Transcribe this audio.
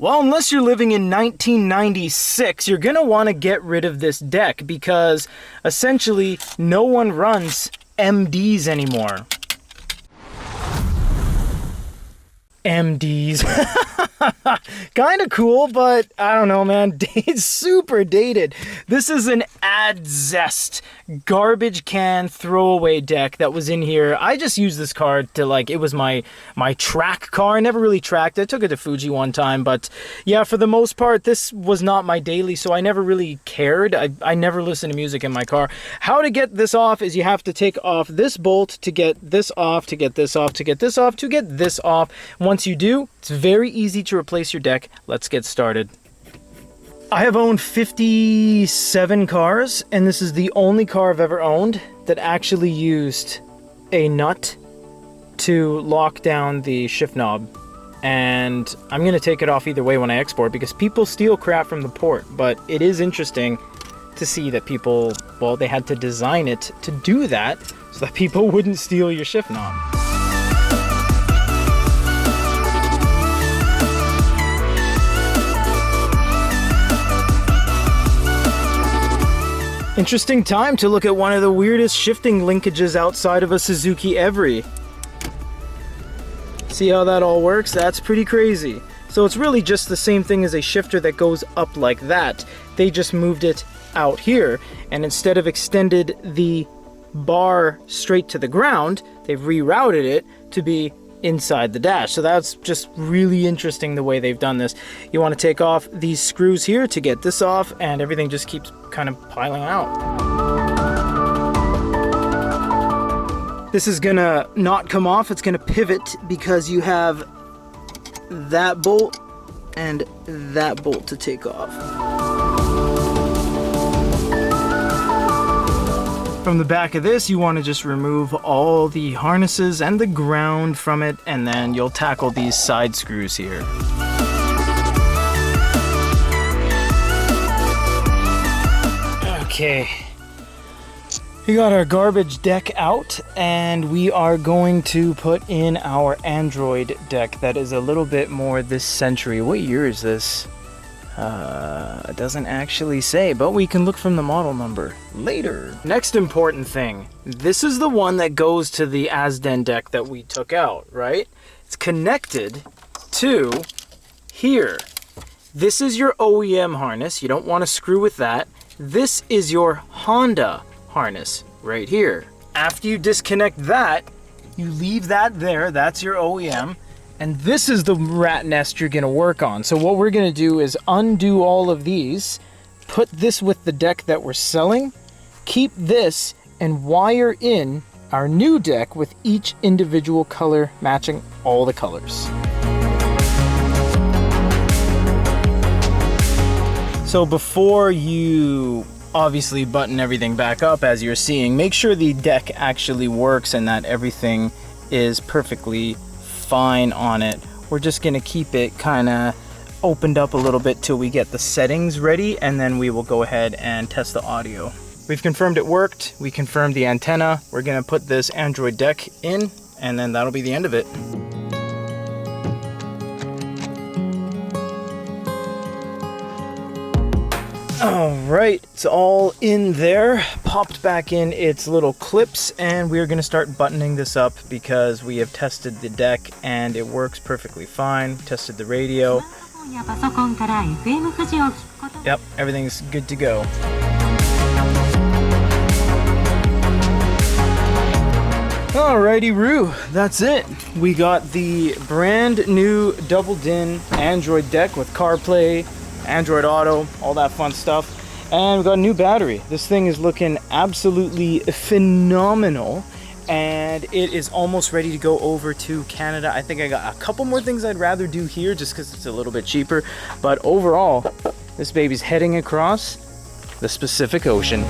Well, unless you're living in 1996, you're going to want to get rid of this deck because essentially no one runs MDs anymore. MDs. Kind of cool, but I don't know, man. It's super dated. This is an Adzest garbage can throwaway deck that was in here. I just used this car to, like, it was my track car. I never really tracked it. I took it to Fuji one time, but yeah, for the most part, this was not my daily, so I never really cared. I never listened to music in my car. How to get this off is you have to take off this bolt to get this off, to get this off, to get this off, to get this off. Once you do, it's very easy to replace your deck. Let's get started. I have owned 57 cars, and this is the only car I've ever owned that actually used a nut to lock down the shift knob. And I'm going to take it off either way when I export because people steal crap from the port, but it is interesting to see that people, well, they had to design it to do that so that people wouldn't steal your shift knob. Interesting time to look at one of the weirdest shifting linkages outside of a Suzuki Every. See how that all works? That's pretty crazy. So it's really just the same thing as a shifter that goes up like that. They just moved it out here, and instead of extended the bar straight to the ground, they've rerouted it to be inside the dash. So that's just really interesting the way they've done this. You want to take off these screws here to get this off, and everything just keeps kind of piling out. This is gonna not come off, it's gonna pivot because you have that bolt and that bolt to take off. From the back of this, you want to just remove all the harnesses and the ground from it, and then you'll tackle these side screws here. Okay, we got our garbage deck out, and we are going to put in our Android deck that is a little bit more this century. What year is this? It doesn't actually say, but we can look from the model number later. Next important thing, this is the one that goes to the Adzest deck that we took out, right? It's connected to here. This is your OEM harness. You don't want to screw with that. This is your Honda harness right here. After you disconnect that, you leave that there. That's your OEM. And this is the rat nest you're going to work on. So what we're going to do is undo all of these, put this with the deck that we're selling, keep this, and wire in our new deck with each individual color matching all the colors. So before you obviously button everything back up, as you're seeing, make sure the deck actually works and that everything is perfectly fine on it. We're just going to keep it kind of opened up a little bit till we get the settings ready, and then we will go ahead and test the audio. We've confirmed it worked. We confirmed the antenna. We're going to put this Android deck in, and then that'll be the end of it. All right, it's all in there, popped back in its little clips, and we're going to start buttoning this up because we have tested the deck and it works perfectly fine. Tested the radio. Yep, everything's good to go. Alrighty, Roo, that's it. We got the brand new double DIN Android deck with CarPlay, Android Auto, all that fun stuff, and we got a new battery. This thing is looking absolutely phenomenal, and it is almost ready to go over to Canada. I think I got a couple more things I'd rather do here just because it's a little bit cheaper, but overall, this baby's heading across the Pacific Ocean.